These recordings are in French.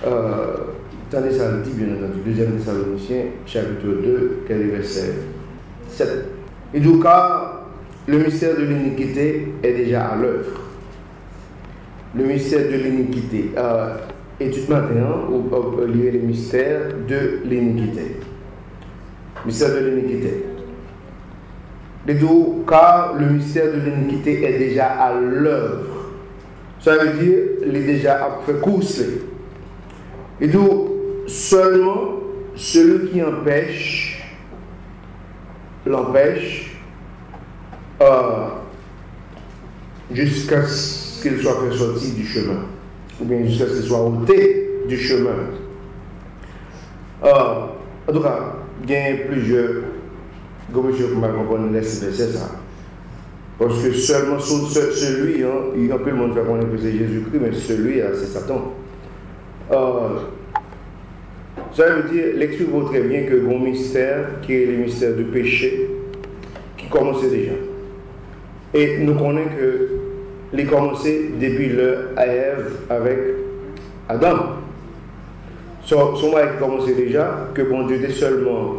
Attendez, ça le dit bien entendu, 2 Thessaloniciens, chapitre 2, verset 7. Et du cas, le mystère de l'iniquité est déjà à l'œuvre. Le mystère de l'iniquité. Étude matin, on lire le mystère de l'iniquité. Mystère de l'iniquité. Et du cas, le mystère de l'iniquité est déjà à l'œuvre. Ça veut dire qu'il est déjà fait course. Et donc, seulement celui qui l'empêche jusqu'à ce qu'il soit fait sortir du chemin, ou bien jusqu'à ce qu'il soit ôté du chemin. En tout cas, il y a plusieurs commissions qui m'ont compris c'est ça. Parce que seulement celui, il y a un peu le monde qui connaît que c'est Jésus-Christ, mais celui, c'est Satan. Ça veut dire, l'explique très bien que bon mystère, qui est le mystère du péché, qui commençait déjà. Et nous connaissons que les commencé depuis le Ève avec Adam. Son mari qui commençait déjà, que bon Dieu était seulement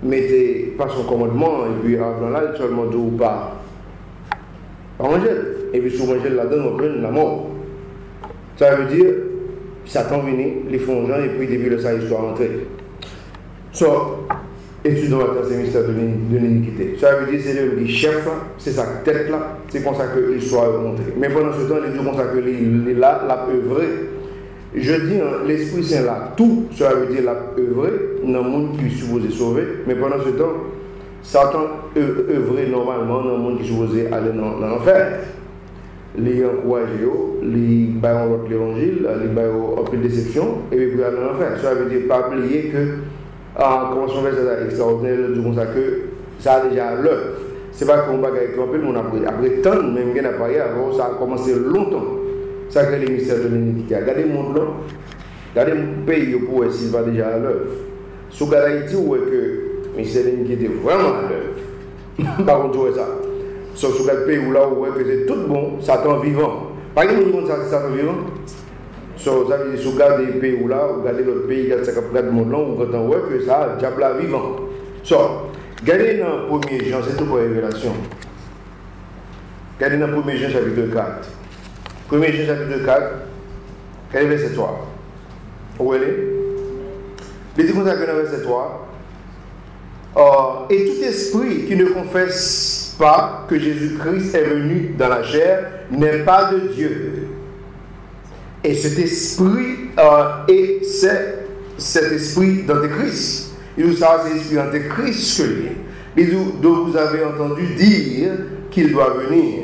mettait pas son commandement, et puis avant là, seulement deux ou pas manger. Et puis si vous mangez là-dedans, on prend la mort. Ça veut dire, Satan venait, les fongeants, et puis depuis le sa histoire entrée. Étudions maintenant ces mystères de l'iniquité. Ça veut dire c'est le chef, c'est sa tête là, c'est comme ça que l'histoire est montrée. Mais pendant ce temps, il dit comme ça que il là, l'a œuvré. Je dis, l'Esprit Saint là, tout, ça veut dire l'a œuvré dans le monde qui est supposé sauver. Mais pendant ce temps, Satan œuvrait normalement dans le monde qui est supposé aller dans l'enfer. Les encourager, les baillons l'évangile, les baillons en déception, et puis aller dans l'enfer. Ça veut dire pas oublier que comment on fait ça extraordinaire, du comme ça que ça a déjà l'œuvre. C'est pas qu'on va gagner un peu, mais après tant, même bien après, avant ça a commencé longtemps. Ça crée les mystères de l'iniquité. Regardez le monde là, regardez le pays pour voir s'il va déjà à l'œuvre. Sous Haïti, où est que le mystère de l'iniquité est vraiment à l'œuvre. Par contre, ça. Sur le pays où là, où est que c'est tout bon, Satan vivant. Par exemple, le monde ça Satan vivant. Ça veut dire, si vous regardez les pays où là, vous regardez l'autre pays, regardez le monde là, vous voyez que ça, diable là vivant. Regardez dans 1er Jean, c'est tout pour la révélation. Regardez dans 1er Jean chapitre 4. 1er Jean chapitre 4, quel est le verset 3? Où elle est? Il dit comme ça que dans le verset 3, et tout esprit qui ne confesse pas que Jésus-Christ est venu dans la chair n'est pas de Dieu. Et cet esprit c'est cet esprit d'Antéchrist. Il nous savons c'est l'esprit d'Antéchrist que lui. Et dont vous avez entendu dire qu'il doit venir.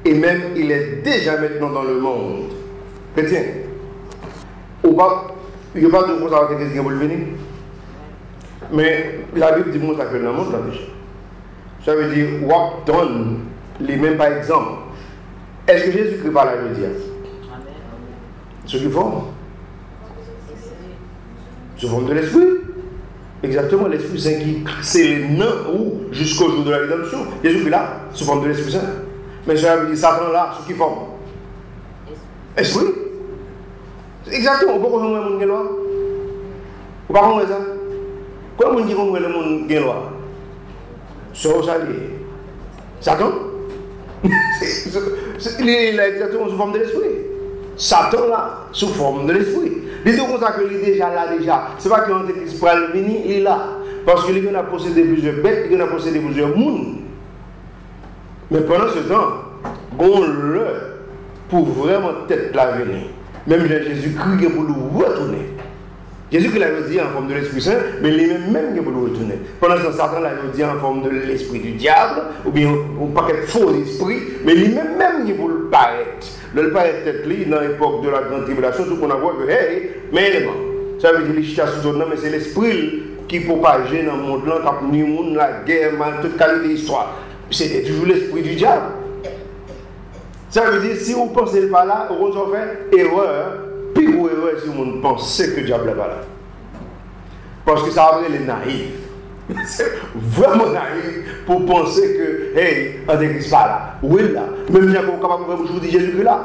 Et même il est déjà maintenant dans le monde. Chrétien, il n'y a pas de conservateur qui va venir. Mais la Bible dit que ça fait dans le monde là déjà. Ça veut dire, what donne les mêmes par exemple. Est-ce que Jésus-Christ va la dire? Ce qu'il forme. Sous forme de l'esprit. Exactement, l'Esprit Saint qui c'est le nom ou jusqu'au jour de la rédemption. Jésus-Christ là, sous forme de l'Esprit Saint. Mais ça veut dire Satan là, ce qui forme. Esprit. Exactement, pourquoi on a un monde qui est loi? Vous ne comprenez pas ça? Comment on dit qu'on a le monde qui est loi? Sur ça, Satan. Il est exactement sous forme de l'esprit. Satan là, sous forme de l'esprit. Il dit comme ça qu'il est déjà là déjà. Ce n'est pas que l'Antéchrist pour le venir, il est là. Parce qu'il a possédé plusieurs bêtes, il a possédé plusieurs mondes. Mais pendant ce temps, on le pour vraiment tête la venir. Même Jésus-Christ pour le retourner. Jésus-Christ l'avait dit en forme de l'Esprit Saint, mais il est même pour le retourner. Pendant ce temps, Satan l'avait dit en forme de l'esprit du diable, ou bien un paquet de faux esprits, mais il est même pour le paraître. Le paraître tête dans l'époque de la grande tribulation, tout qu'on a vu que, hey, mais élément. Ça veut dire les chichas sous mais c'est l'esprit qui propage dans le monde, là, qui a monde, la guerre, toute qualité d'histoire. C'est toujours l'esprit du diable. Ça veut dire, si vous pensez pas là, vous allez faire erreur. Puis vous erreur si vous pensez que le diable n'est pas là. Parce que ça a les naïfs. C'est vraiment naïf pour penser que, hey, Antéchrist pas là. Oui là. Même si vous êtes capable de vous dire Jésus-Christ là.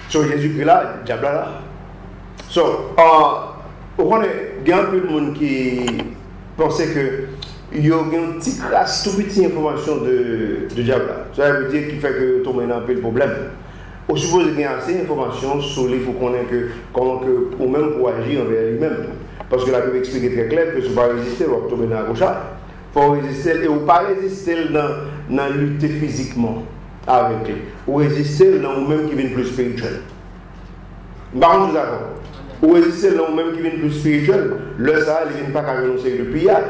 Sur Jésus-Christ là, le diable là. Il y a un peu de monde qui pensait que il y a une petite classe, toute petite information de diable. Ça veut dire qu'il fait que tout le monde a un peu de problème. On suppose qu'il y a assez d'informations sur lui pour connaître comment que, ou même pour agir envers lui-même. Parce que la Bible explique très clair que si vous ne pouvez pas résister, vous va tomber dans la gauche. Il faut résister, et vous ne pouvez pas résister dans lutter physiquement avec lui. Vous résister dans vous-même qui vient plus spirituel. Par contre, d'accord. Ou résister là même qui vient plus spirituel, le ça, il ne vient pas qu'à renoncer de pillage.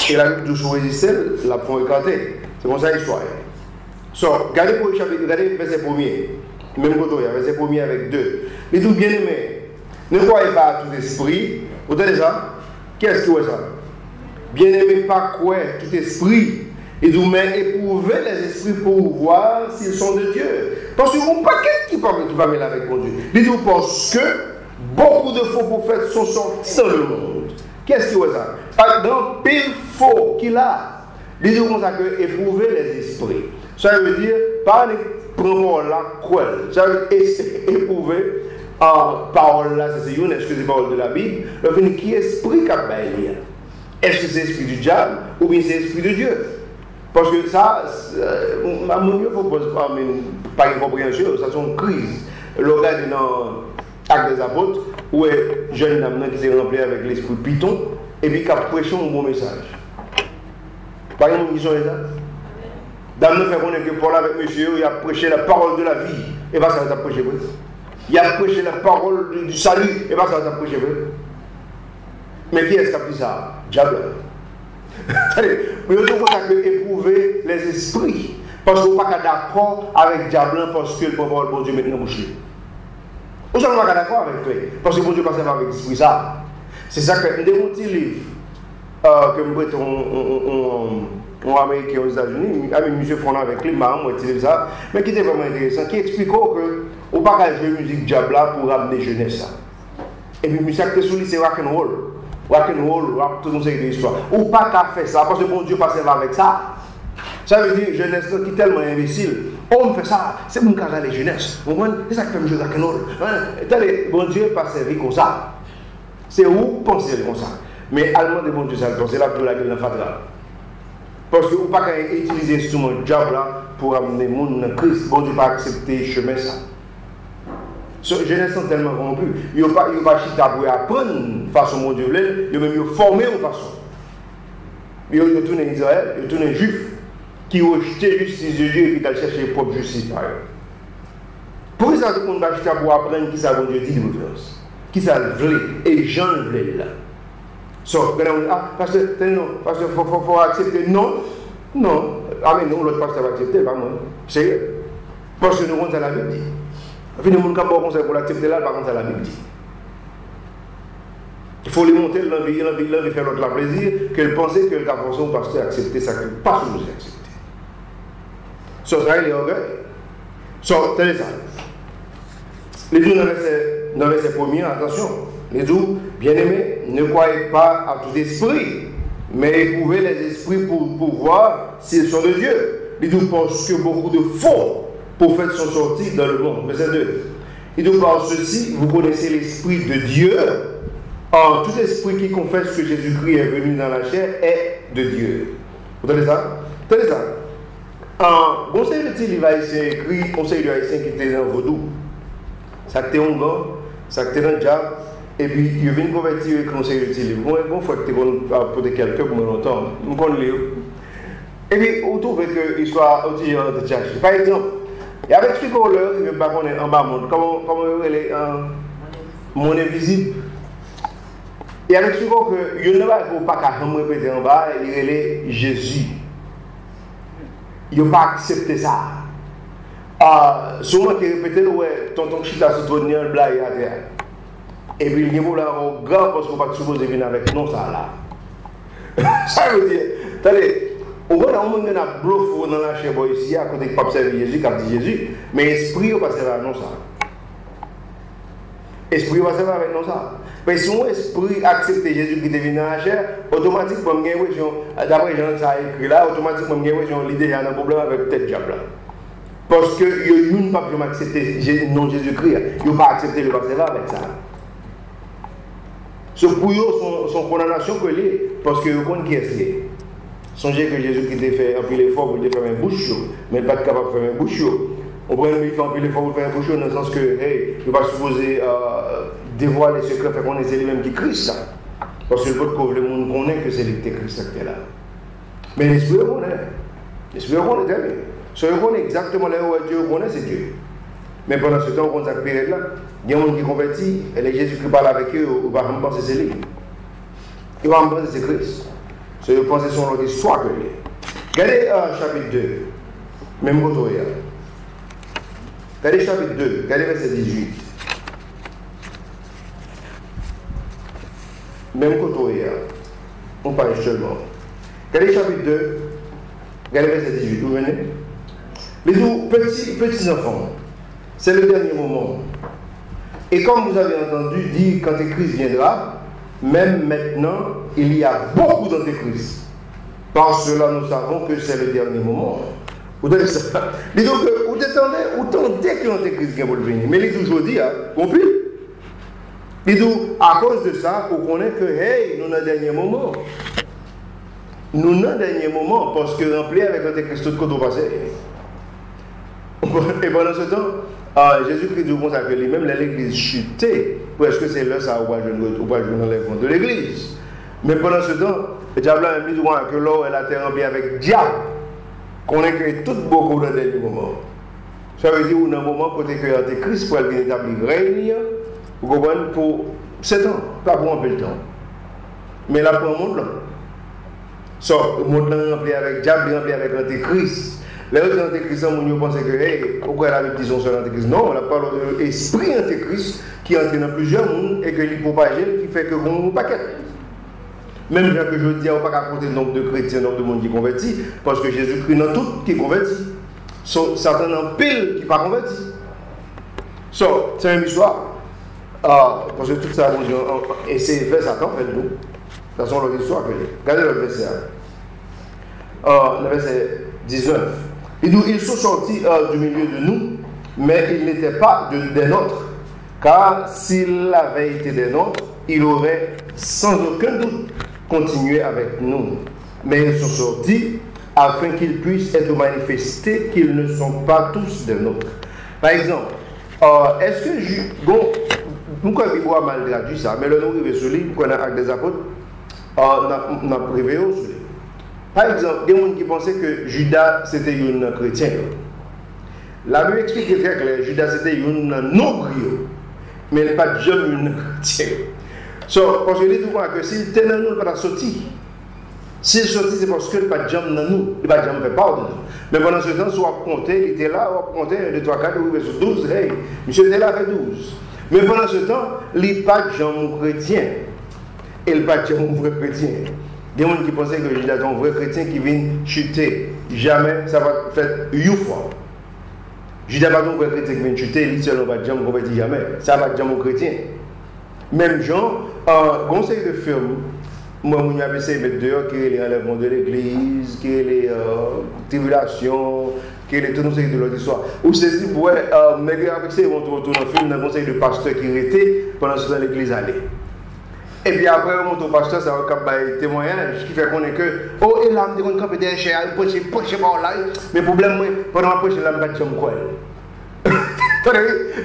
Et la Bible dit résister, la font écarter. C'est comme ça l'histoire. Regardez verset 1er. Même côté, verset 1er avec 2. Les tout bien aimés, ne croyez pas à tout esprit. Vous entendez ça? Qu'est-ce que c'est ça? Bien aimé, pas quoi tout esprit. Et nous mais éprouver les esprits pour voir s'ils sont de Dieu. Parce que mon paquet qui parle avec mon Dieu. Dites-vous parce que beaucoup de faux prophètes sont sortis dans le monde. Qu'est-ce qui est ça? Dans pile faux qu'il a. Dites-vous comme ça que éprouver les esprits. Ça veut dire pas prendre la croix. Ça veut dire éprouver parole là, c'est une parole de la Bible. Le fait qui esprit qu'a baillé. Est-ce que c'est l'esprit du diable ou bien c'est l'esprit de Dieu? Parce que ça, à mon niveau, pas une compréhension, ça c'est une crise. Le regard dans Actes des Apôtres, où est jeune homme qui s'est rempli avec l'esprit Python, et puis qui a prêché un bon message. Pas une mission de ça. Dame nous fait connaître que Paul avec monsieur, il a prêché la parole de la vie, et pas ça va prêcher. Il a prêché la parole du salut, et pas ça va prêcher. Mais qui est-ce qui a dit ça? Diable. Mais il faut éprouver les esprits. Parce qu'on n'est pas d'accord avec Diable parce que le pouvoir bon Dieu maintenant bouché. On n'est pas d'accord avec toi. Parce que bon Dieu passe avec l'esprit ça. C'est ça que nous avons un petit livre que nous mettons en Amérique aux États-Unis. Monsieur Fondant avec lui, moi utilise ça. Mais qui était vraiment intéressant, qui explique que on ne peut pas jouer musique Diable pour ramener jeunesse. Et puis, musique qui est sous lui, c'est rock'n'roll. Rock'n'roll, rap, tout le monde sait de l'histoire. Ou pas qu'à faire ça, parce que bon Dieu passe avec ça. Ça veut dire jeunesse qui est tellement imbécile. On fait ça, c'est mon cas les jeunesse. C'est ça qui fait le jeu rock'n'roll. Bon Dieu passe comme ça. C'est où penser comme ça. Mais allemand de bon Dieu, ça c'est là pour la gueule de Fatra. Parce que vous ne pouvez pas utiliser l'instrument diable là pour amener le monde dans Christ. Bon Dieu pas accepter le chemin ça. Jeunesse sont tellement corrompus. Ils n'ont pas chita pour apprendre façon mon Dieu voulait, ils ont même formé en façon. Ils ont tourné Israël, ils ont tourné juif qui ont jeté justice de Dieu et qui ont cherché leur propre justice par eux. Pour ça, tout le monde va chita pour apprendre qui ça bon Dieu dit de référence. Qui ça voulait et Jean le voulait là. Parce que faut accepter. Non. Ah mais non, l'autre pasteur va accepter, pas moi. C'est parce que nous comptons la Bible. Il y a des gens qui ont conseil pour l'accepter là, par contre, la Bible dit. Il faut les monter, l'envie faire notre plaisir, qu'elle pensait que le cas au pasteur accepter ça, que pas ce que vous acceptez. Ça, il est orgueil. Ça, c'est ça. Les deux dans le verset premier, attention. Les deux, bien aimés, ne croyez pas à tout esprit, mais éprouvez les esprits pour voir s'ils sont de Dieu. Les deux pensent que beaucoup de faux prophètes sont sortis dans le monde. Verset 2. Il nous parle ceci, vous connaissez l'Esprit de Dieu. Or, tout esprit qui confesse que Jésus-Christ est venu dans la chair est de Dieu. Vous entendez ça? Tenez ça. En conseil de livre haïtien écrit, conseil de haïtien qui était dans Vaudou. Ça était un gars, ça était dans le diable, et puis il vient convertir le conseil de livre. Bon, il faut que tu aies quelqu'un pour longtemps. Nous connaissons les. Et puis, vous trouvez que l'histoire est de charge. Par exemple, il y avait expliqué l'heure, il ne veut pas qu'on est en bas monde. Comment elle est monnaie visible. Il y avait expliqué qu'il ne va pas qu'à répéter en bas, il est Jésus. Il n'a pas accepté ça. Souvent, qui répétait, tonton Chita se tourne le blague à terre. Et puis, il y a un grand parce qu'on ne va pas supposer venir avec non, ça là. Ça veut dire, attendez. On va dans a bluffé dans la chair ici, à côté de Pape Jésus, qui a dit Jésus, mais l'esprit va servir avec nous ça. L'esprit va servir avec nous ça. Mais si l'esprit accepte Jésus qui devient dans la chair, automatiquement, d'après Jean ça a écrit là, automatiquement, l'idée il y a un problème avec tête diable. Parce que ils n'ont pas accepté le nom de Jésus-Christ. Ils n'ont pas accepté le passer avec ça. Ce pour eux, son condamnation que les, parce que ils connaissent qui est. Songez que Jésus qui t'a fait un peu l'effort pour te faire un bouche, mais il n'est pas capable de faire un bouche. On prend il fait un peu l'effort pour faire un bouche, dans le sens que, hey, il va supposer dévoiler les secrets, fait qu'on est lui-même qui Christ. Parce que le peuple, le monde connaît que c'est lui qui est Christ qui est là. Mais l'esprit connaît. L'esprit connaît très bien. Ce qu'on connaît exactement là où Dieu connaît, c'est Dieu. Mais pendant ce temps, on a cette période-là, il y a des gens qui convertissent, et les Jésus qui parle avec eux, ils vont me penser c'est lui. Ils vont me penser c'est Christ. Je pense que c'est son histoire que lui. Regardez chapitre 2, même côté. Regardez chapitre 2, regardez verset 18. Même côté, on parle seulement. Regardez chapitre 2, regardez verset 18. Vous venez? Les petits enfants, c'est le dernier moment. Et comme vous avez entendu dire qu'Antéchrist viendra, même maintenant, il y a beaucoup d'antéchrists. Par cela, nous savons que c'est le dernier moment. Vous avez ça. Donc, vous attendez que l'antéchrist vienne pour venir. Mais il est toujours dit, compris? Et donc, à cause de ça, vous connaissez que, hey, nous avons un dernier moment. Nous avons un dernier moment, parce que rempli avec l'antéchrist, tout le monde passé. Et pendant ce temps, Jésus-Christ dit comme ça que lui-même, l'église chutait. Parce que c'est là ça où on va jouer dans les fonds de l'église. Mais pendant ce temps, le diable a mis que l'or et la terre remplie avec diable. Qu'on a créé tout beaucoup dans les moments. Ça veut dire qu'à un moment, côté que l'antéchrist pour venir établir règne, vous comprenez, pour 7 ans, pas pour un peu de temps. Mais là, pour un monde là. Le monde là rempli avec diable, rempli avec l'antéchrist. Les autres antéchrists, on pense que, hey, pourquoi la Bible dit sur l'antéchrist? Non, on parle de l'esprit antéchrist qui entre dans plusieurs mondes et que l'il propage, qui fait que vous paquet. Même bien que je dis, on ne va pas compter le nombre de chrétiens, le nombre de monde qui convertit, parce que Jésus-Christ dans tout qui convertit. Certains en pile qui ne pas converti. C'est une histoire. Parce que tout ça, et c'est vers Satan, en fait, nous. De toute façon, l'autre histoire que j'ai. Regardez le verset. Le verset 19. Ils sont sortis du milieu de nous, mais ils n'étaient pas des nôtres. Car s'il avait été des nôtres, il aurait sans aucun doute continué avec nous. Mais ils sont sortis afin qu'ils puissent être manifestés qu'ils ne sont pas tous des nôtres. Par exemple, est-ce que nous avons mal traduit ça, mais le nom est sur lui, qu'on a avec des apôtres, on a privé sur lui. Par exemple, il y a des gens qui pensaient que Judas c'était un chrétien. La Bible explique très clair, Judas c'était un non-brio, mais il n'est pas jamais un chrétien. Parce que je dis que s'il était dans nous, il ne va pas sortir. S'il sortit, c'est parce qu'il n'est pas jamais dans nous, il ne va jamais faire part de nous. Mais pendant ce temps, soit compter, il était là, on compter 1, 2, 3, 4, 12, hey, monsieur était là avec 12. Mais pendant ce temps, il n'est pas jamais chrétien. Il n'est pas jamais vrai chrétien. Il y a des gens qui pensaient que Judas est un vrai chrétien qui vient chuter. Jamais ça va faire une fois. Judas n'est pas un vrai chrétien qui vient chuter, lui seul ne va jamais convertir jamais. Ça va jamais chrétien. Même Jean, conseil de firme, moi, je essayé de mettre dehors qui est l'enlèvement de l'église, qui est les tribulations, qui est les tournois de l'autre histoire. Ou c'est dit, ouais, mais avec ça, ils vont retourner dans le film, dans le conseil de pasteur qui était pendant ce temps l'église allait. Et puis après, on monte au pasteur, ça va un témoignage qui fait qu'on est que, oh, et là, on est derrière chez elle, prêcher par là, mais le problème, pendant la prêche, là, je ne sais pas quoi.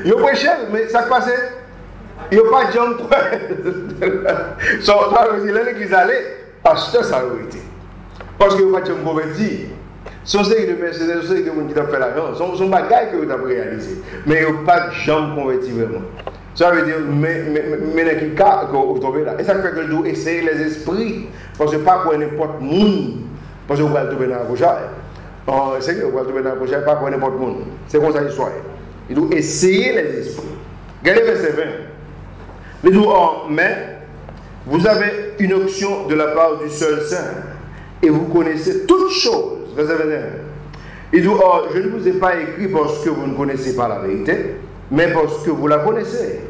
Il prêché, mais ça passe. Il n'y a pas de gens quoi. Ça veut dire, l'église allait, pasteur, ça a été. Parce qu'il n'y a pas de gens convertis. Son série de mercenaires, son série de gens qui ont fait l'argent, son bagage que vous avez réalisé. Mais il n'y a pas de gens convertis vraiment. Ça veut dire, mais dans quel cas que vous tombez là. Et ça fait que je dois essayer les esprits. Parce que pas pour n'importe qui. Parce que vous allez tomber dans la prochaine. C'est que vous allez tomber dans la prochaine, pas pour n'importe qui. C'est comme ça l'histoire. Il doit essayer les esprits. Regardez verset 20. Il dit, mais vous avez une option de la part du seul Saint. Et vous connaissez toutes choses. Verset 21. Il dit, je ne vous ai pas écrit parce que vous ne connaissez pas la vérité, mais parce que vous la connaissez.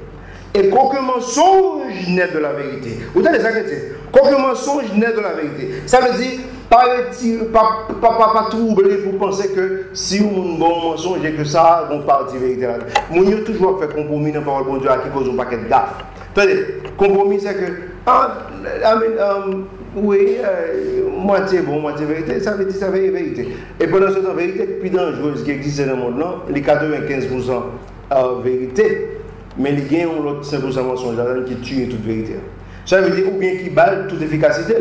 Et qu'aucun mensonge n'est de la vérité. Vous avez ça que c'est. Qu'aucun mensonge n'est de la vérité. Ça veut dire, pas troubler pour penser que si on a un bon mensonge et que ça, on parle de vérité là. Mon Dieu toujours fait compromis dans la parole de Dieu à qui cause un paquet de gaffes. Attendez, compromis c'est que, oui, moitié bon, moitié vérité, ça veut dire ça veut vérité. Et pendant ce temps, vérité plus dangereuse qui existe dans le monde, non, les 95% vérité, mais il y a un autre 5% mensonge qui tue toute vérité. Ça veut dire ou bien qui balle toute efficacité.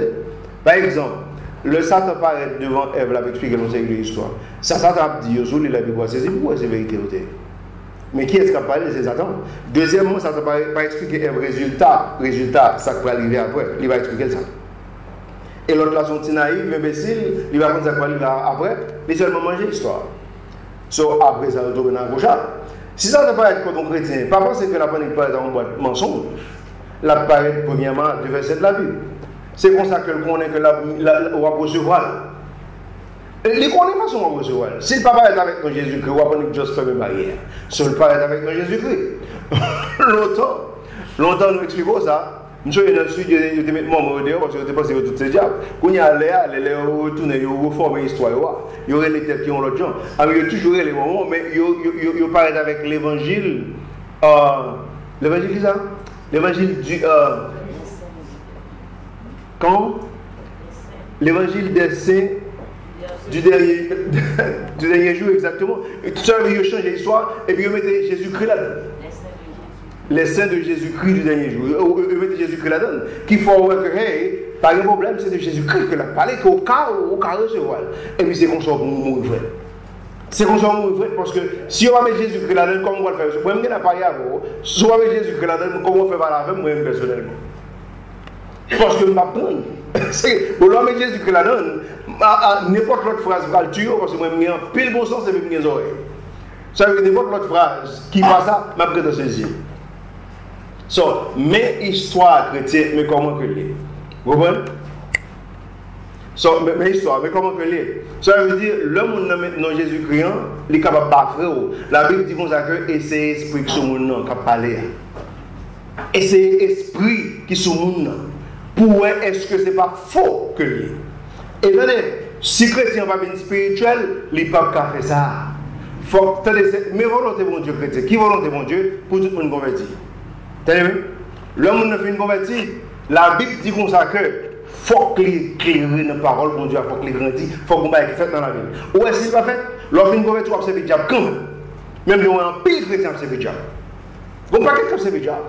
Par exemple, le Satan paraît devant Ève, là, expliquer une série d'histoires. Satan a dit, il a dit, c'est pourquoi c'est vérité. Mais qui est-ce qui a parlé? C'est Satan. Deuxièmement, Satan ne va pas expliquer Ève résultat, ça qui va arriver après. Il va expliquer ça. Et l'autre là, son petit naïf, imbécile, il va prendre ça qui va arriver après, il va seulement manger l'histoire. So, après, ça va tomber dans la gauche. Si ça ne peut pas être contre un chrétien, pas penser que la panique peut être un boîte mensonge. La paraît premièrement du verset de la Bible. C'est comme ça que l'on connaît que on va recevoir. Les connaît pas son recevoir. S'il ne peut pas être avec un Jésus-Christ, on va juste faire une barrière. S'il ne peut pas être avec un Jésus-Christ. Longtemps nous expliquons ça. Nous sommes dans le studio, je te mets mon dehors parce que je pense que tout ces diables. Quand il y a les retournent, ils reforment l'histoire. Il y aurait les têtes qui ont l'autre genre. Alors il y a toujours les moments, mais ils parlent avec l'évangile. L'évangile qui ça? L'évangile du. Quand? L'évangile des saints du dernier jour, exactement. Et tout ça, ils changent l'histoire et puis ils mettent Jésus-Christ là-dedans. Les saints de Jésus-Christ du dernier jour. Ils mettent Jésus-Christ là-dedans. Qu'il faut voir que, hey, pas de problème, c'est de Jésus-Christ que la parlé, qu'au cas recevoir. Et puis c'est comme ça qu'on mourir vrai. C'est comme ça qu'on mourir vrai, parce que si on va mettre Jésus-Christ là-dedans, comment on va le faire? Moi, je ne vais pas parler à vous. Si on va mettre Jésus-Christ là-dedans, comment on fait par la femme, moi-même personnellement? Parce que je m'apprends. Pour l'homme et Jésus-Christ là-dedans, n'importe l'autre phrase va le tuer, parce que moi, je suis pile bon sens avec mes oreilles. Ça veut dire n'importe l'autre phrase qui passe ça, je m'apprends de saisir. So, mais histoire chrétienne, mais comment que l'est? Vous comprenez? So, mais histoire, mais comment que l'est? Ça veut dire, l'homme maintenant Jésus-Christ, il est capable de battre. La Bible dit comme ça que c'est l'esprit qui est sur le monde qui a parlé. Et c'est l'esprit qui est sur le monde. Pour est-ce que ce n'est pas faux que l'est? Et attendez, si le chrétien n'est pas bien spirituel, il ne peut pas faire ça. Mais volonté bon Dieu chrétien, qui volonté bon Dieu pour tout le monde converti? L'homme ne fait une convertie. La Bible dit comme ça que faut qu'il éclaire la parole de Dieu, faut qu'il grandisse, faut qu'on ait fait dans la vie. Ou est-ce qu'il va faire? L'homme une convertie, on observe le diable quand même. Même si on a un pile chrétien, observe le diable. Vous ne pouvez pas observer le diable.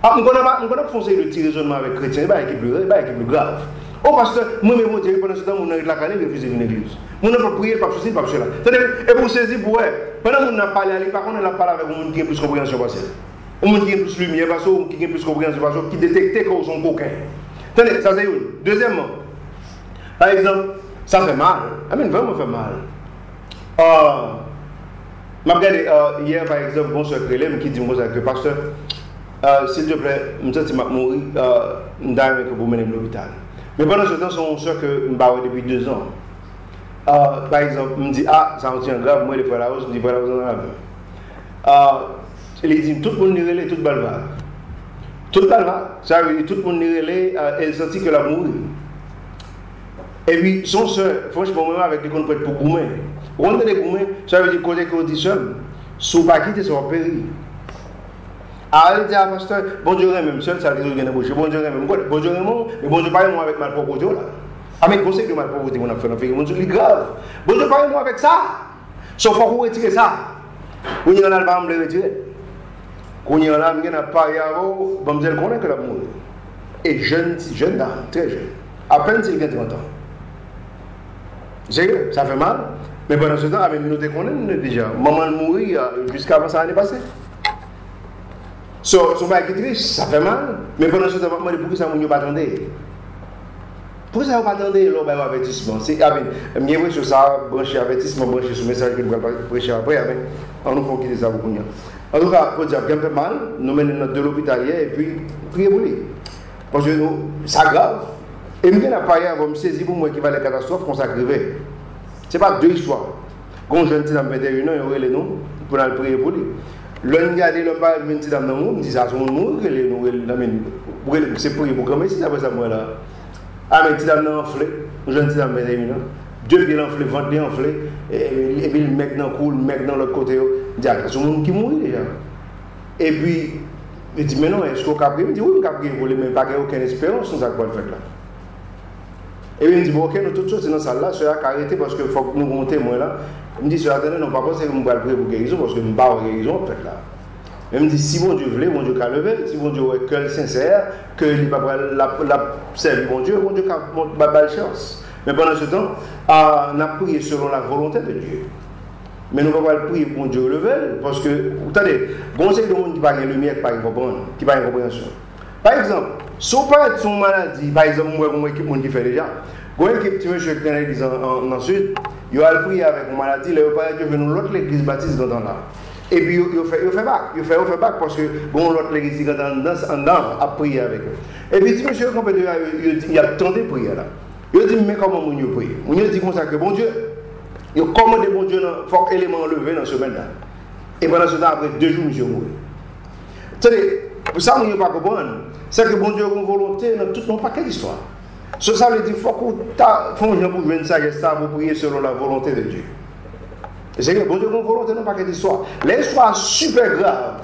On ne peut pas foncer le petit raisonnement avec les chrétiens, c'est plus grave. Oh, parce que moi, mon Dieu, pendant ce temps, on a la canne, je refuse une église. On n'a pas prié, pas ceci, pas cela. Et pour saisir, pour pendant qu'on a parlé à lui, par contre, on a parlé avec un monde qui a plus de compréhension passée. Un monde qui a plus de lumière, parce qui a plus de compréhension passée, qui détectait qu'on sont coquins. Attendez, ça c'est une. Deuxièmement, par exemple, ça fait mal. Amen, vraiment fait mal. Je regardé hier, par exemple, mon soeur Krélem qui dit que pasteur, s'il te plaît, je me sens que je vais mourir, je vais vous mener à l'hôpital. Mais pendant ce temps, son soeur que je me depuis 2 ans. Par exemple, je me dis, ah, ça me tient grave, moi, les frères là-haut, je me dis, frères là-haut, il dit, tout le monde est relais, tout le monde va. Tout le monde va. Ça veut dire, tout le monde est relais, elle sentit que la mourir. Et puis, son soeur, franchement, même avec les comptes pour goumer. On est les goumer, ça veut dire, côté condition, sous pas quitter, ça va périr. Alors, il dit à pasteur, bon Dieu, même seul, ça veut dire qu'il y a un bon Dieu, même bon Dieu, mais bon Dieu, pas moi avec ma pauvreté là. Ah, mais conseil que ma pauvreté, on a fait, bon Dieu, c'est grave. Bon Dieu, pas moi avec ça. Sauf qu'on retirer ça. On y en a pas à me retirer. Quand il y en a, il n'y a pas avant, bon Dieu, connaît que la mourir. Et jeune dame, très jeune. À peine s'il a 30 ans. C'est que ça fait mal. Mais pendant ce temps, avec nous, nous connaissons déjà. Maman mourir jusqu'à avant ça l'année passée. Son bail qui est triste, ça fait mal. Mais pendant ce temps, je me dis pourquoi ça ne pas attendre. Pourquoi ça ne pas attendre l'autre avertissement? C'est bien vrai sur ça, brancher avertissement, brancher sur le message que nous allons prêcher après. On nous faut quitter ça beaucoup. En tout cas, pour dire bien fait mal, nous menons de l'hôpital hier et puis priez pour lui. Parce que ça grave. Et je ne vais pas me saisir pour moi qui va les catastrophes qu'on s'agrive. Ce n'est pas 2 histoires. Quand je suis dans 21 ans, il y aurait les noms pour aller prier pour lui. L'un regarde le pas une petite dame dans le monde, dit ça, son monde, c'est pour y pour comme ici, après ça, moi là. Ah, mais petite dame dans le flé. je ne sais pas, deux pieds enflés, ventre bien enflé, et puis le mec dans le cou, le mec dans l'autre côté, il dit, c'est un monde qui mourit déjà. Et puis, il dit, mais non, est-ce qu'on a pris? Il dit, oui, on a pris, mais pas aucune espérance, on ne sait pas le faire là. Et puis il me dit, bon, ok, nous toutes choses, c'est dans ça là, je suis arrêté parce qu'il faut que nous montions moi là. Il me dit, attendez, non, pas penser que nous allons prier pour guérison, parce que nous ne pouvons pas guérison, en fait là. Il me dit, si bon Dieu voulait, bon Dieu qu'a levé, si bon Dieu a cœur sincère, que il va la servir bon Dieu va pas de chance. Mais pendant ce temps, on a prié selon la volonté de Dieu. Mais nous ne pouvons pas prier pour Dieu lever, parce que, attendez, bon, c'est que le monde qui n'a pas de lumière, qui n'a pas de compréhension. Par exemple, si on parle de son maladie, par exemple, moi, une équipe qui fait déjà, une équipe qui monsieur qui est dans l'église en sud, il a prié avec une maladie, il a Dieu venu l'autre l'église baptiste dans là. Et puis il fait bac parce que bon l'autre l'église qui est en dedans a prié avec eux. Et puis si monsieur il a tant de prières là. Il dit mais comment mon Dieu prie? Mon Dieu dit comme ça que bon Dieu, il a commandé bon Dieu il faut élément levé dans ce semaine là. Et pendant ce temps après 2 jours monsieur mourit. C'est pour ça nous ne pas comprendre. C'est que bon Dieu a une volonté dans tout nos paquet d'histoires. Ça veut dire qu'il faut qu'on pour jouer une sagesse pour prier selon la volonté de Dieu. C'est que bon Dieu a une volonté dans un paquet d'histoires. L'histoire super grave.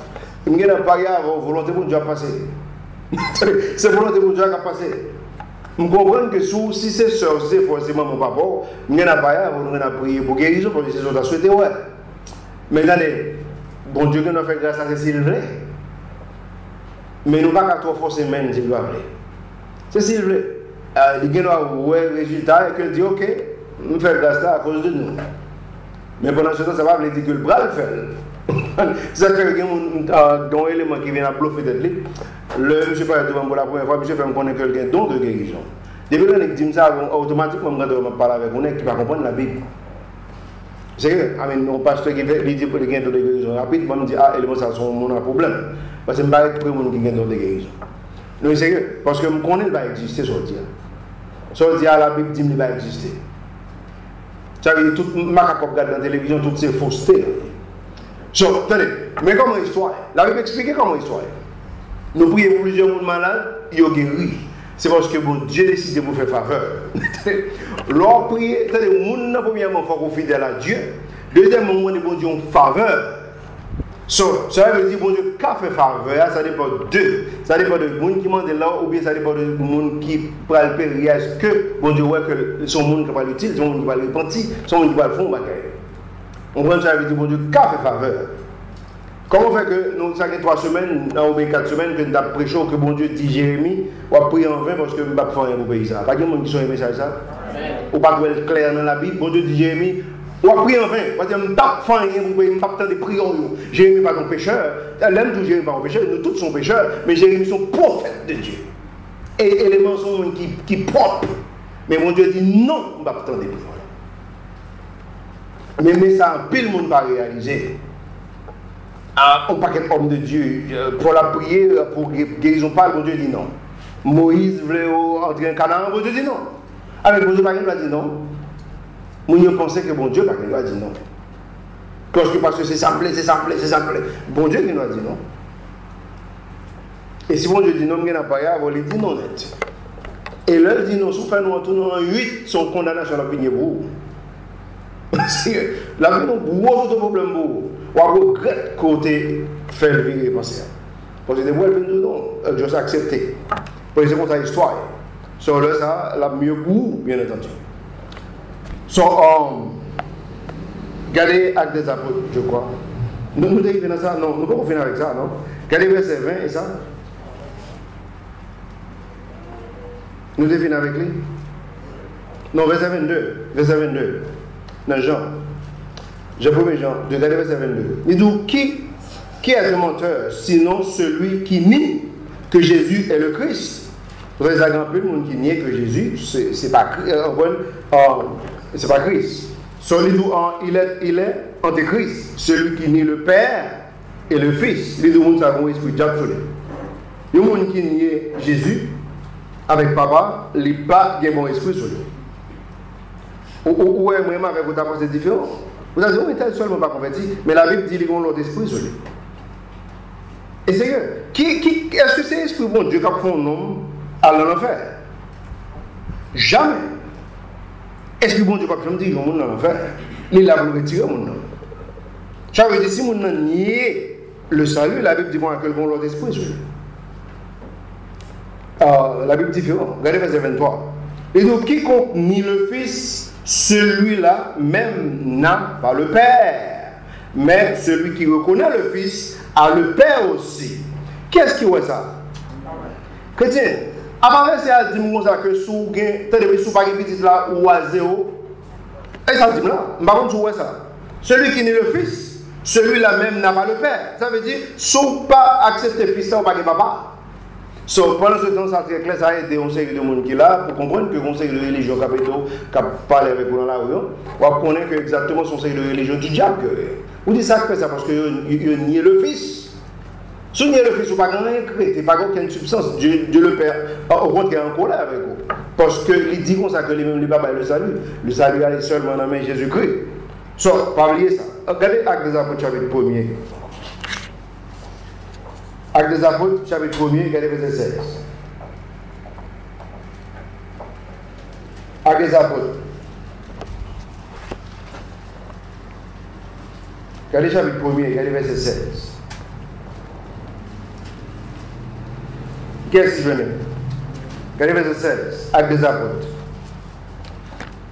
Il n'y a pas grave, volonté pour Dieu à passer. C'est volonté pour Dieu à passer. Je comprends que si c'est soeur, c'est forcément mon papa, il n'y a pas grave, on a prié pour guérison, parce que c'est ce qu'on a souhaité, ouais. Mais attendez, bon Dieu qui nous a fait grâce à c'est s'il veut. Mais nous ne pouvons pas trop forcer même s'il doit. C'est s'il veut. Il y a un résultat et qu'il dit ok, nous faisons grâce là à cause de nous. Mais pendant ce temps, ça va dire que le bras le fait. C'est que il y a un élément qui vient à bluffer de lui. Le monsieur parle devant moi la première fois, monsieur fait me connaître que il y a un don de guérison. Depuis que je dis ça, automatiquement, je parle avec vous qui ne va pas comprendre la Bible. C'est que, mon pasteur qui dit que il y a un don de guérison rapide, je me dis, ah, élément, ça, c'est mon problème. Parce que je ne sais pas pour les gens qui ont un don de guérison. Non, c'est que, parce que je connais qu'il va exister, ça veut dire. Ça veut dire, la Bible dit qu'il va exister. Ça veut dire, tout le monde qui regarde dans la télévision, toutes ces faussetés. Attendez, mais comment l'histoire? La Bible explique comment l'histoire. Nous prions pour plusieurs gens malades, ils ont guéri. C'est parce que bon Dieu décide de vous faire faveur. L'on prie, attendez, premièrement, il faut qu'on soit fidèle à Dieu. Deuxièmement, on dit bon Dieu en faveur. Ça veut dire bon Dieu qu'a fait faveur, ça dépend d'eux. Ça dépend de gens qui demandent là, ou bien ça dépend de gens qui prennent le péril. Est-ce que bon Dieu voit que son monde qui va l'utile, son monde qui va le repentir, son monde qui va le fond, on prend ça veut dire bon Dieu qu'a fait faveur. Comment fait que nous, ça fait 3 semaines, ou bien 4 semaines, que nous avons prêché que bon Dieu dit Jérémie, ou a prié en vain parce que nous ne pouvons pas faire un pays ça. Pas de gens qui sont aimés ça. Ou pas de être clair dans la Bible, bon Dieu dit Jérémie, ou a prié en vain, parce que nous ne pouvons pas faire rien pour payer, nous ne pouvons pas de prières. Jérémie n'est pas un pécheur, l'homme tout Jérémie n'est pas un pécheur, nous tous sommes pécheurs, mais Jérémie sont prophètes de Dieu. Et les gens sont qui propres. Mais mon Dieu dit non, nous ne pouvons pas de prières. Mais ça, pile le monde va réaliser. Un paquet d'hommes de Dieu pour la prière, pour guérison pas, bon Dieu dit non. Moïse voulait entrer en Canaan, bon Dieu dit non. Avec bon Dieu, pas qu'il dit non. Nous pensons que bon Dieu, pas qu'il dit non. Parce que c'est simple. Bon Dieu qui nous a dit non. Et si bon Dieu dit non, il n'a pas grave, il dit non net. Et là, il dit non, si nous en tournant en 8, sont condamnés sur la vigne pour vous. La vie, nous avons gros problème pour vous. Ou à regret côté faire le virer penser. Parce que des fois, Dieu s'est accepté. Pour les écouter l'histoire. Sur le ça, la mieux pour vous, bien entendu. Regardez Actes des Apôtres, je crois. Nous devons finir ça, non, nous ne pouvons pas finir avec ça, non. Regardez verset 20 et ça. Nous devons finir avec lui. Non, verset 22. Verset 22. Dans Jean. Jean 1er Jean, de verset 22. Il dit qui est le menteur, sinon celui qui nie que Jésus est le Christ. Vous avez un peu de monde qui nie que Jésus, c'est pas Christ. Il est antéchrist, celui qui nie le Père et le Fils. Les deux mondes ont un esprit d'absolu. Les monde qui nie Jésus avec papa, il n'a pas de bon esprit sur lui. Ou est vraiment avec votre pensée différente. Vous avez dit, on est seulement pas converti, mais la Bible dit qu'ils ont l'autre esprit sur lui. Et c'est que, est-ce que c'est l'esprit bon Dieu qui a fait un homme à l'enfer? Jamais. Esprit bon Dieu, pas comme dire, mon nom, enfin, il a voulu retirer mon nom. Ça veut dire, si mon nom nie le salut, la Bible dit que le bon l'autre esprit sur lui. La Bible dit différent. Regardez verset 23. Et donc, quiconque nie le Fils, celui-là même n'a pas le Père. Mais celui qui reconnaît le Fils a le Père aussi. Qu'est-ce qui est ça? Chrétien, avant verset a dit que sous pas de petit là ou à zéro. Et ça dit là, par contre, tu vois ça. Celui qui nie le Fils, celui-là même n'a pas le Père. Ça veut dire, si vous pas accepter le Fils, vous pas de papa. So, pendant ce temps, ça très clair, ça a aidé un série de monde qui est là pour comprendre que le conseil de religion qui a parlé avec vous dans la rue, on va connaître que exactement son conseil de religion du diable. Vous dites ça fait ça parce qu'il nie le Fils. Si vous niez le Fils, vous n'avez pas rien créé, pas aucune substance. Dieu le Père, au contraire, en colère avec vous. Parce qu'il dit comme ça que lui-même, lui-même, le salut. Le salut est seulement dans la main de Jésus-Christ. So, pas oublier ça. Regardez Actes des Apôtres, chapitre 1er. Actes des Apôtres, chapitre 1er, regardez verset 16. Actes des Apôtres. Regardez chapitre 1er, regardez verset 16. Qu'est-ce que je veux dire? Regardez verset 16. Actes des Apôtres.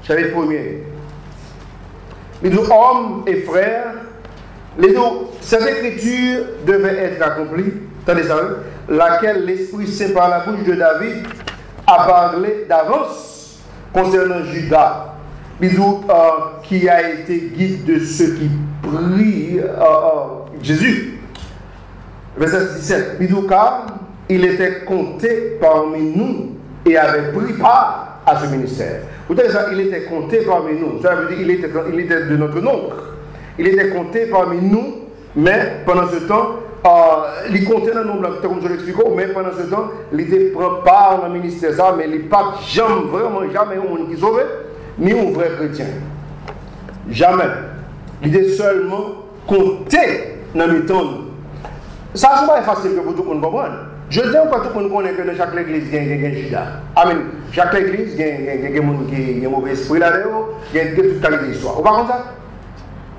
Chapitre 1er. Les deux hommes et frères, les deux, cette écriture devait être accomplie, attendez ça, laquelle l'Esprit Saint par la bouche de David a parlé d'avance concernant Judas, qui a été guide de ceux qui prient Jésus. Verset 17. Car il était compté parmi nous et avait pris part à ce ministère. Vous savez ça, il était compté parmi nous. Ça veut dire qu'il était de notre nombre. Il était compté parmi nous, mais pendant ce temps, il comptait dans le nombre, comme je l'explique, mais pendant ce temps, il était prend part dans le ministère, ça, mais il n'est pas jamais un monde qui sauve, ni un vrai chrétien. Jamais. Il était seulement compté dans le temps. Ça, ce n'est pas facile que pour tout le monde comprendre. Je dis pas tout le monde connaît que dans chaque église, il y a un Judas. Amen. Chaque église, il y a un monde qui a un mauvais esprit là-dedans, il y a toute qualité d'histoire. Vous comprenez ça?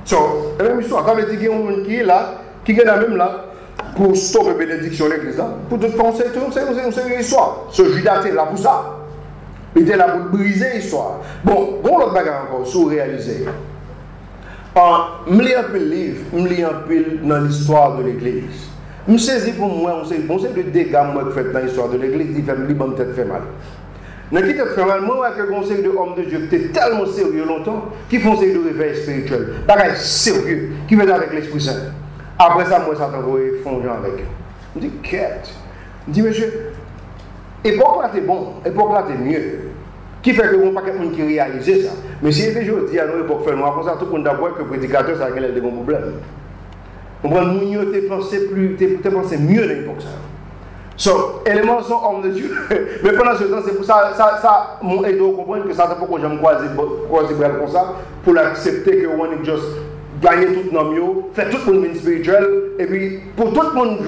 So, la même histoire. Ça veut dire qu'il y a un monde qui est là, qui est là même là, pour stopper la bénédiction de l'église. Pour tout penser, c'est une histoire. Ce Judas était là pour ça. Il était là pour briser l'histoire. Bon, l'autre bagarre encore, sous réaliser. Je lis un peu le livre, je lis un peu dans l'histoire de l'église. Je saisis pour moi, on sait de dégâts que fait dans l'histoire de l'église, qui fait peut-être fait mal. Mais qui te fait mal, moi, avec le conseil de hommes de Dieu qui était tellement sérieux longtemps, qui font ces de réveil spirituel, bagage sérieux, qui fait avec l'Esprit Saint. Après ça, moi, ça t'envoie fondre avec. Je dis, quête. Je dis, monsieur, époque là, t'es bon, époque là, t'es mieux. Qui fait que bon pas quelqu'un qui réalise ça. Mais si je dis à nous, époque fait noir, comme ça, tout le monde d'abord que le prédicateur, ça a des bons problèmes. On va nous penser mieux dans l'époque ça. So, éléments sont hommes de Dieu. Mais pendant ce temps, c'est pour ça mon aide à comprendre que ça c'est pourquoi j'aime croiser comme ça, pour l'accepter que on est juste gagner tout nos mieux, faire tout le monde spirituel, et puis pour tout le monde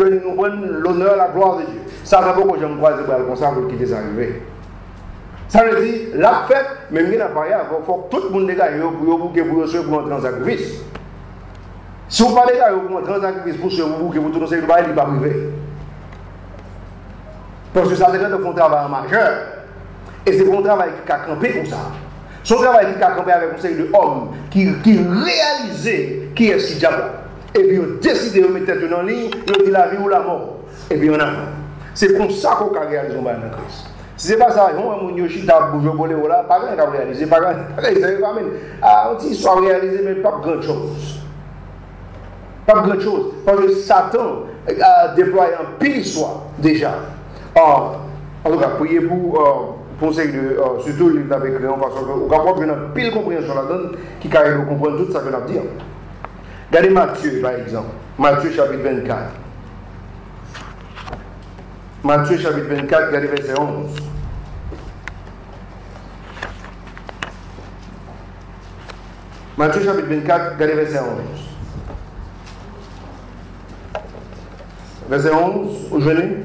l'honneur, la gloire de Dieu. Ça c'est pourquoi j'aime croiser comme ça pour qu'il est arrivé. Ça veut dire, la fête, même si il n'y a pas il faut que tout le monde dégage pour entrer en sacrifice. Si vous parlez pour entrer en sacrifice pour ce que vous tournez, il ne va pas arriver. Parce que ça devrait être un travail majeur. Et c'est un travail qui a campé pour ça. Son travail qui a campé avec un conseil de hommes qui réalisait qui est ce diable. Et puis on décide de mettre tête en ligne, on dit la vie ou la mort. Et puis on a fait. C'est comme ça qu'on a réalisé le mal dans Christ. Si ce n'est pas ça, on a Yoshita Boujobole, pas rien à réaliser, pas rien. On dit soit réalisé, mais pas grand chose. Pas grand chose. Parce que Satan a déployé un pile soit déjà. En tout cas, priez pour conseil de surtout le livre d'avec Créon, parce qu'on va avoir une pile compréhension là-dedans qui carré de comprendre tout ça que nous avons dit. Regardez Matthieu, par exemple. Matthieu chapitre 24. Matthieu chapitre 24, regardez verset 11. Matthieu chapitre 24, regardez verset 11. Verset 11, vous venez?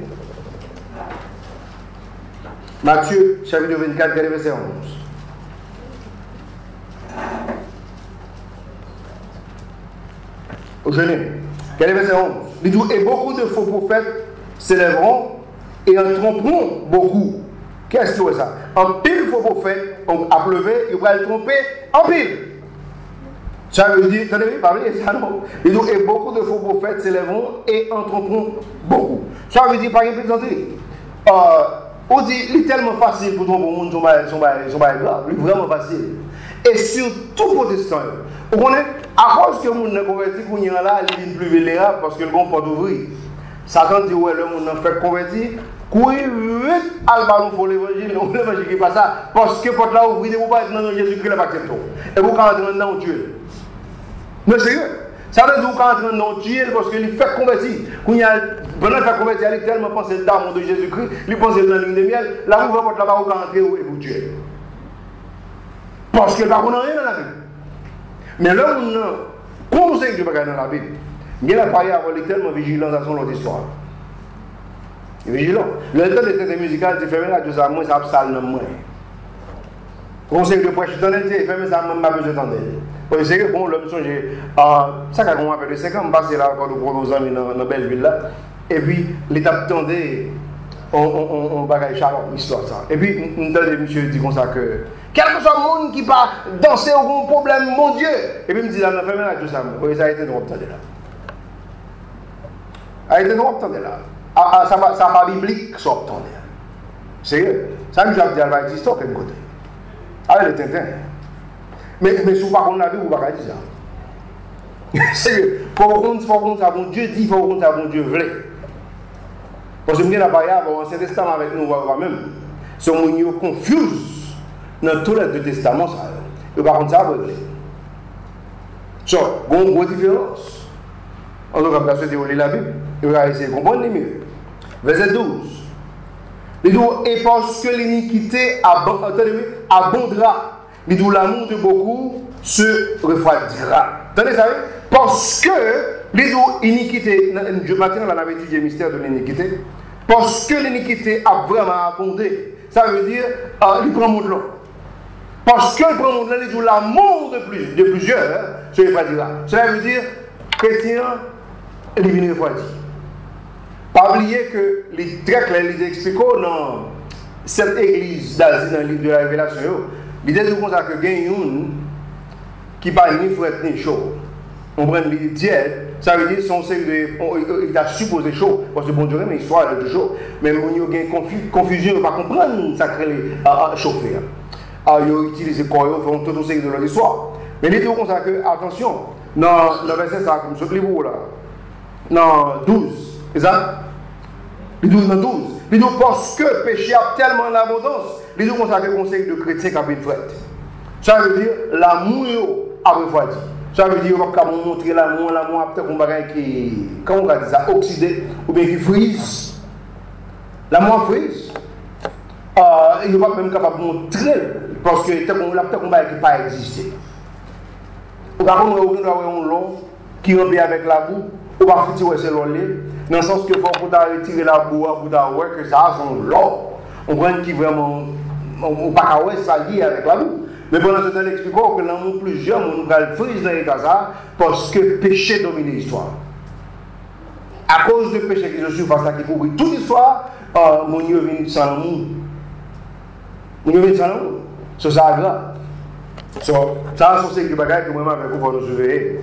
Matthieu chapitre 24, regardez verset 11. au Genève. Quel est le verset 11? Il dit, et beaucoup de faux prophètes s'élèveront et en tromperont beaucoup. Qu'est-ce que c'est ça? En pile faux prophètes, on a pleuvé, il va le tromper en pile. Ça veut dire, attendez, parlez, ça non. Il dit, et beaucoup de faux prophètes s'élèveront et en tromperont beaucoup. Ça veut dire, par exemple, on dit, il est tellement facile pour tromper le monde, son bail grave, il est vraiment facile. Et surtout protestant, vous connaissez, à cause que le monde est converti, qu'on y a là, il est plus vulnérable parce que le monde pas d'ouvrir. Satan dit, ouais, le monde a fait convertir, courir vite à le ballon pour l'évangile, l'évangile qui passe ça, parce que pour là, ouvrir, vous pas être dans Jésus-Christ, il pas accepté. Et vous, quand vous entrez dans Dieu. Mais sérieux, ça veut dire que quand vous entrez dans Dieu, parce qu'il fait convertir, pendant qu'il fait convertir, il est tellement pensé d'amour de Jésus-Christ, il pense dans la ligne de miel, là, vous ne pouvez pas entrer et vous tuer. Parce que là, on n'a rien dans la Bible. Mais là, on a conseil de bagaille dans la Bible. Il y a l'appareil à avoir tellement vigilant dans son autre histoire. Il est vigilant. Le temps de tête musicale, tu fais la chose à moi, ça a salle dans moi. Conseil de prêche, tu t'en es dit, fais ça, même pas besoin d'entendre. Parce que c'est que bon, l'homme songe, ça quand on appelle de 5 ans, on passe là encore pour nos amis dans Belleville là. Et puis, l'étape tendait, on bagaille chalon, histoire ça. Et puis, on entend des monsieur dit comme ça que, quel que soit le monde qui va danser au problème, mon Dieu. Et puis, il me dit, là, on a fait la chose à moi. Ça a été droit là. A été droit là. Ça n'est pas biblique, ça obtenu. C'est ça que j'ai dit à la histoire comme côté. Avec le Tintin. Mais si vous ne connaissez pas la Bible, vous ne pouvez pas dire ça. C'est que, il faut qu'on ça, bon Dieu dit, il faut qu'on ça, bon Dieu voulait. Parce que nous avons un Ancien Testament avec nous, même. Si on est confus dans tous les deux testaments, il va contre ça, vous voulez. So, il y a une grosse différence. En tout cas, vous avez lire la Bible, et vous allez essayer de comprendre mieux. Verset 12. Il dit, et parce que l'iniquité abondera, il dit, l'amour de beaucoup se refroidira. Attendez ça, parce que, il dit, iniquité, maintenant, on avait étudié le mystère de l'iniquité, parce que l'iniquité a vraiment abondé, ça veut dire, il prend mon long. Parce que le prend mon long, il dit, l'amour de plusieurs se refroidira. Cela veut dire, chrétien, il vient refroidi. Pas oublier que les très clairs, les expliquent dans cette église d'Asie, dans le livre de la Révélation, l'idée de ça que gagne qui pas ni fret ni chaud. On prend les diètes, ça veut dire son il a supposé chaud, parce que bon Dieu, mais histoire de chaud, mais il y a une confusion, on ne peut pas comprendre ça crée chauffer. Ils ont utilisé quoi, ils font tout série de leur histoire. Mais l'idée de ça que, attention, dans le verset, ça comme ce livre là, dans 12, c'est ça? Les 12 dans 12. Les 12 parce que le péché a tellement d'abondance. Les 12 comme ça que le conseil de chrétien qui a été fait. Ça veut dire l'amour a refroidi. Ça veut dire qu'on va montrer l'amour a peut-être un bagage qui, comment on va dire ça, oxydé ou bien qui frise. L'amour frise. Il n'est pas même capable de montrer parce que peut-être un bagage qui n'a pas existé. On va avoir un long qui remplit avec la boue. On va retirer ce long-là. Dans le sens que pour retirer la boue, pour voir que ça a son lot. On prend qui vraiment, on ne peut pas ça lié avec la boue. Mais pendant ce temps, on explique que l'amour plusieurs, on va le frise dans l'état ça, parce que le péché domine l'histoire. À cause du péché qui se surface, qui couvre toute l'histoire, mon Dieu vient sans l'amour. Mon Dieu vient sans l'amour. Ça, c'est grave. Ça, c'est le bagage que moi, avec vous, il faut nous surveiller.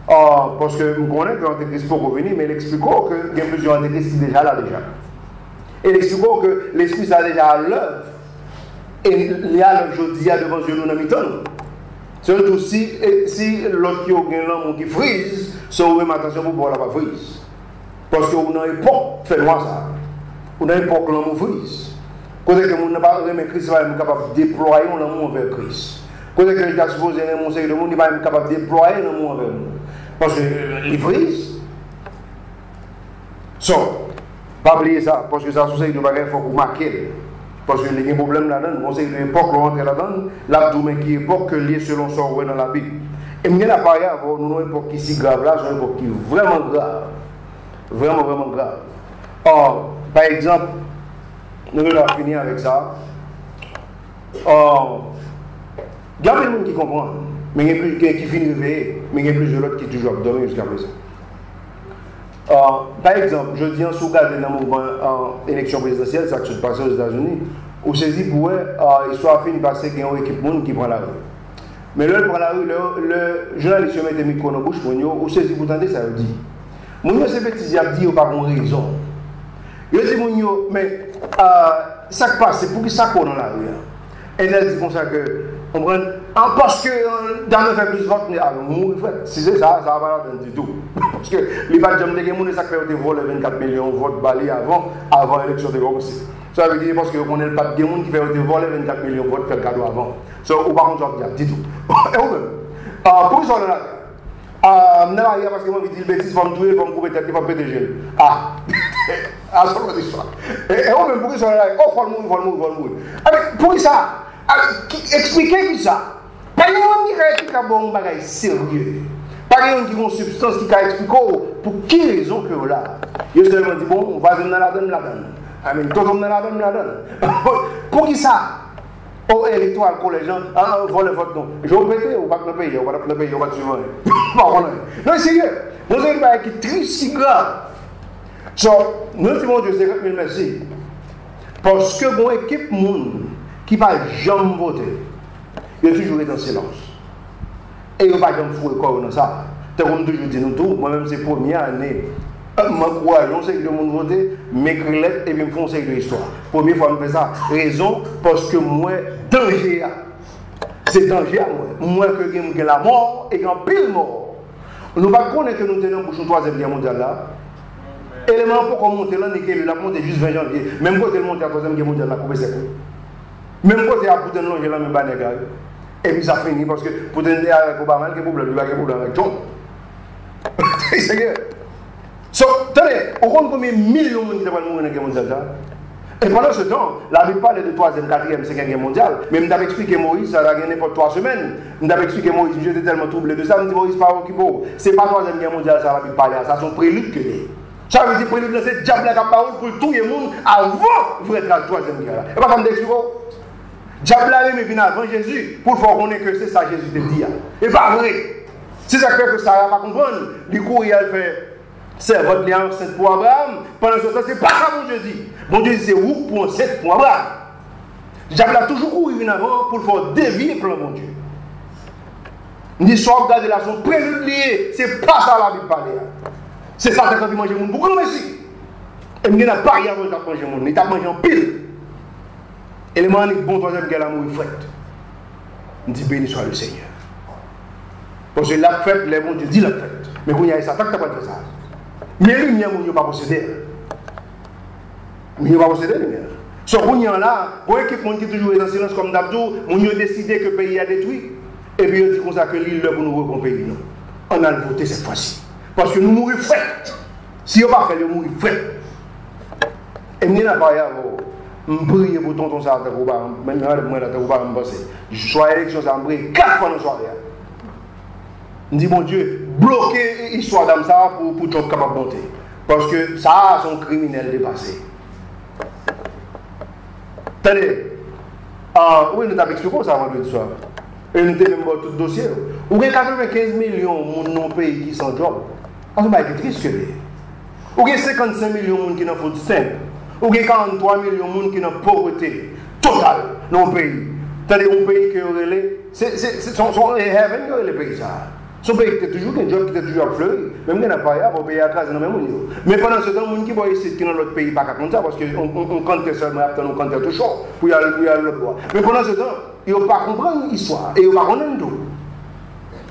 Parce que nous connaissons que l'Antéchrist peut revenir, mais il explique qu'il y a plusieurs Antéchrists qui sont déjà là déjà. Il explique que l'Esprit est déjà à l'œuvre. Et il y a l'aujourd'hui devant Dieu nous dans le surtout si l'autre qui a l'homme qui frise, ça vous mettez attention pour ne pas frise. Parce que vous n'avez pas fait loin ça. Vous n'avez pas que l'homme frise. Quand que vous n'avez pas remis Christ, vous êtes capable de déployer l'amour vers Christ. Quand que je suis supposé que mon Seigneur, vous êtes capable de déployer l'amour vers nous. Parce que les frises. Pas oublier ça, parce que ça, c'est de bagages, il faut que vous marquez. Parce qu'il y a un problème là-dedans, on sait que l'époque rentre là-dedans, l'abdomen qui est époque liée selon son roi dans la Bible. Et nous avons parlé avant, nous avons une époque qui est si grave là, c'est une époque qui est vraiment grave. Vraiment, vraiment grave. Or, par exemple, nous allons finir avec ça. Il y a des gens qui comprennent. mais il y a plus qui finit réveillé, mais il y a plusieurs autres qui toujours dormi jusqu'à présent. Par exemple, je dis en sous-garde dans le mouvement en élection présidentielle, ça qui se passe aux États-Unis, où saisit pour histoire fini passer qu'il y a une équipe monde qui prend la rue. Mais là, prend la rue, le journaliste met des micros dans la bouche pour nous, ou saisit pour tenter, ça veut dire. Mon ces petits diables disent, il n'y a pas de raison. Je dis, mais ça qui passe, c'est pour qui ça court dans la rue. Et elle dit comme ça que, parce que dans le fait plus vote, si c'est ça, ça va pas la du tout. Parce que les balles de gens, ça fait voler 24 millions de votes balés avant l'élection de Gaugusti. Ça veut dire parce que on est le pape de gens qui fait voler 24 millions de votes, fait le cadeau avant. Ou par contre, je dis tout. Et vous-même, pour ça, là, parce que moi, je dis le bêtise, il faut me tuer, il faut me couper tête, il faut me péter gel. Ah, ça va dire ça. Et vous-même, pour ça, oh, il faut le mourir. Pour ça, expliquez ça. Pas de monde qui a bon bagage sérieux. Pas de monde qui a une substance qui a expliqué pour quelle raison que là. Je seulement dit bon, on va dans la donne. Amen. Tout le monde dans la donne. Pour qui ça? Au électoral pour les gens, voit le vote non. Je vais répéter, on va pas le payer, on va suivre. Non, sérieux. Nous avons un qui est très si grave. Nous disons Dieu 50 000 merci. Parce que mon équipe monde qui ne va jamais voter, il a toujours été en silence. Et il ne va pas jamais fouer corps dans ça. Comme toujours dit nous tous, moi-même c'est la première année. M'encourageons ceux qui ont voté, m'écrire lettre et me font conseil de l'histoire. Première fois, je fais ça. Raison, parce que moi, danger. C'est danger à moi. Moi, que j'ai la mort et qu'en pile mort. Nous ne pouvons pas que nous tenons pour la 3e guerre mondiale là. Élément pour monter là, la monte juste 20 janvier. Même quand elle monte à la 3e guerre mondiale, la coupe c'est quoi. Même quand elle a pour tenir là, même pas négal. Et puis ça finit parce que pour tenir avec Obama, il y a des problèmes avec Trump. C'est sérieux. Tenez, on compte combien de millions de gens qui ont dans la guerre mondiale. Et pendant ce temps, la Bible parle de 3e, 4e, 5e guerre mondiale. Mais je vous expliqué Moïse, ça a gagné pour 3 semaines. Je vous expliqué Moïse, j'étais tellement troublé de ça. Je me dis Moïse, pas qui pour. Ce n'est pas 3e guerre mondiale, ça va Bible parler. Ça, c'est un prélude que c'est. Ça veut dire prélude, c'est le diable qui a parlé pour tout le monde avant de être à la 3e guerre. Et pas comme d'expliquer. Diable a venu avant Jésus pour faire connaître que c'est ça Jésus te dit. Et pas vrai. C'est ça qui fait que ça ne va pas comprendre. Du coup, il a fait. C'est votre lien pour Abraham. Pendant ce temps, c'est pas ça mon Dieu dit. Mon Dieu dit c'est où pour un 7 pour Abraham. Diable a toujours couru avant pour faire dévier le plan de mon Dieu. L'histoire de la son prélude lié, c'est pas ça la Bible parle. C'est ça qui a mangé mon beaucoup merci. Et il n'a pas rien à manger mon, il a mangé en pile. Et le man bon 3e guerre l'amour fête. On dit béni soit le Seigneur. Parce que la fête, les bons Dieu dit la fête. Mais quand il y a ça, tu n'as pas de ça. Mais lui, il n'y a pas possédé. Il n'y a pas possédé, lumière. Sur le là, pour équipe qui est toujours dans le silence comme d'Abdou, on a décidé que le pays a détruit. Et puis on dit comme ça que l'île pour nous reprendre le pays. On a voté cette fois-ci. Parce que nous mourons frais. Si on ne va pas faire, nous mourons frais. Et nous n'avons pas je prie pour tonton ça, même moi, je vais passer. Je suis à l'élection, ça me prie 4 fois dans la soirée. Je dis, mon Dieu, bloquer l'histoire d'âme ça pour tout capable de monter. Parce que ça, sont criminels dépassés. Attendez, oui, nous avons expliqué ça avant de soir. Et nous avons même tout le dossier. Ou bien 95 millions de nos pays qui sont job. On va être triste que ou bien 55 millions de qui n'ont pas de simple. Ou bien 43 millions de gens qui n'ont pas pauvreté totale dans le pays. C'est-à-dire un pays qui est son heaven, le pays ça. Son pays était toujours un job qui était toujours fleuri. Même si on n'a pas un pays à craser dans le même niveau. Mais pendant ce temps, les gens qui vont ici, qui dans l'autre pays, pas comme ça, parce qu'on compte seulement, on compte tout chaud pour y aller l'autre bois. Mais pendant ce temps, ils ne vont pas comprendre l'histoire et ils ne vont pas comprendre tout.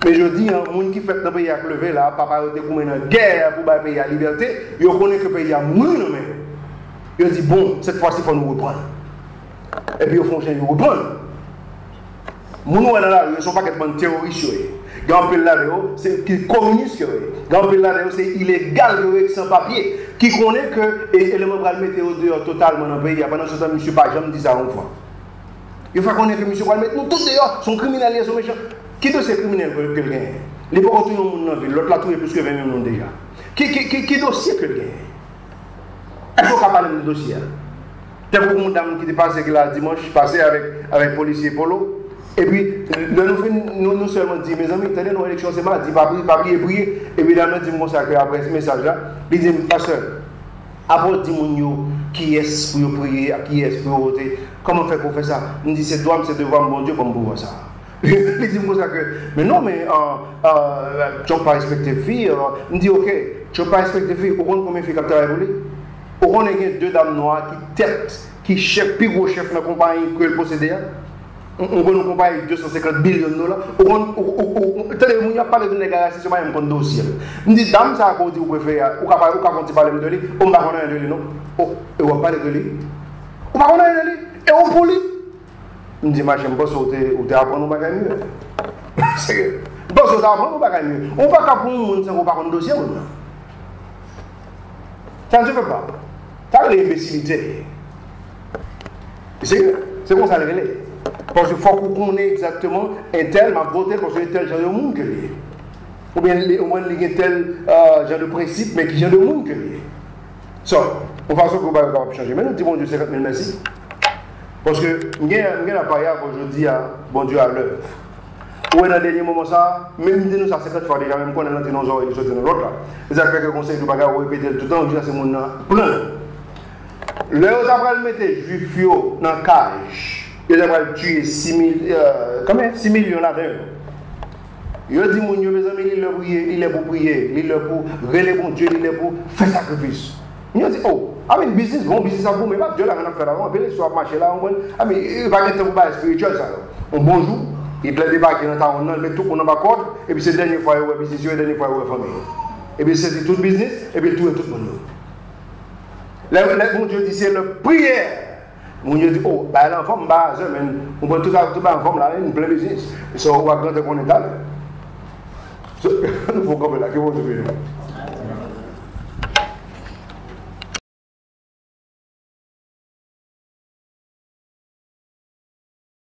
Mais je dis, les gens qui fait dans le pays à lever là, papa a été dans la guerre pour le pays à liberté, ils connaissent que le pays a mouru. Ils disent, bon, cette fois-ci, il faut nous reprendre. Et puis, ils font changer, ils reprendre. Les gens ne sont pas des terroristes. Grand pile là-dedans, c'est qui communiste. Grand pile là-dedans, c'est illégal sans papier. Qui connaît que l'élément va le mettre au dehors totalement dans le pays. Pendant ce temps, M. Pajam dit ça une fois. Il faut connaître que M. va le mettre nous tous dehors, sont criminels, ils sont méchants. Qui de ces criminels que le gagne? Les pas retourner au monde dans la ville, l'autre l'a trouvé plus que 20 millions déjà. Qui dossier que le gagne? Il faut qu'on parle de dossier. Il y a beaucoup de monde qui est passé là dimanche, passé avec policier Polo. Et puis, nous seulement dit, mes amis, tenez nos élections, c'est mardi, pas prier. Évidemment, dit mon sacré après ce message-là, il dit, pasteur, après, dis-moi qui est pour prier, qui est pour voter, comment faire pour faire ça? Il dit, c'est toi, c'est devant mon Dieu, comme pour voir ça. Il dit, mon sacré, mais non, mais tu n'as pas respecté les filles. Il dit, ok, tu n'as pas respecté les filles, au combien de filles qui travaillent pour lui? Au combien de deux dames noires qui chef, plus gros chef dans la compagnie que le possédait? On a une compagnie de 250 billions de dollars. On n'a pas de négociation, c'est pas un dossier. On dit, dame, ça a côté, vous préférez, ou quand parler de lui, on va parler de lui, non? Et on va parler de lui. On va parler de lui. Et on pour lui. On dit, je ne sais pas si vous apprendre, on va gagner mieux. C'est que, si vous apprendre, on va gagner mieux. On va pas pour nous, on va parler de dossier. Ça ne se fait pas. Ça, c'est l'imbécilité. C'est comme ça, le relais. Parce qu'il faut qu'on connaisse exactement un tel m'a voté parce que tel genre de monde que lui. Ou bien au moins il y a tel genre de principe, mais qui genre de monde que lui. On va faire qu'on va changer. Mais nous disons, bon Dieu, 50 000 merci. Parce que il y a un appareil aujourd'hui à bon Dieu à l'œuvre. Ou dans le dernier moment, ça, même nous ça 50 fois déjà, même quand on est dans nos oreilles, nous sommes dans l'autre là. Les affaires que le conseil du bagage, on répète tout le temps, on dit c'est mon plein. L'heure d'après le mettre juif dans la cage. Il a tué 6 millions là-dedans. Il a dit, mon Dieu, mes amis, il est pour prier, il est pour relayer mon Dieu, il est pour faire sacrifice. Il a dit, oh, un business, bon business à vous, mais pas Dieu l'a rien à faire avant, il soit marché là, il va être un peu spirituel ça. Un bon jour, il plaît débarquer dans ta on met tout le monde dans ma corde, et puis c'est la dernière fois où il business, la dernière fois où il famille. Et puis c'est tout le business, et puis tout le monde. Mon Dieu dit, c'est la prière. Mon Dieu dit, oh, bah l'enfant, bah, on peut tout l'enfant là, une pleine business. Et ça, on va grandir qu'on est là. Il faut comprendre là, que vous devez.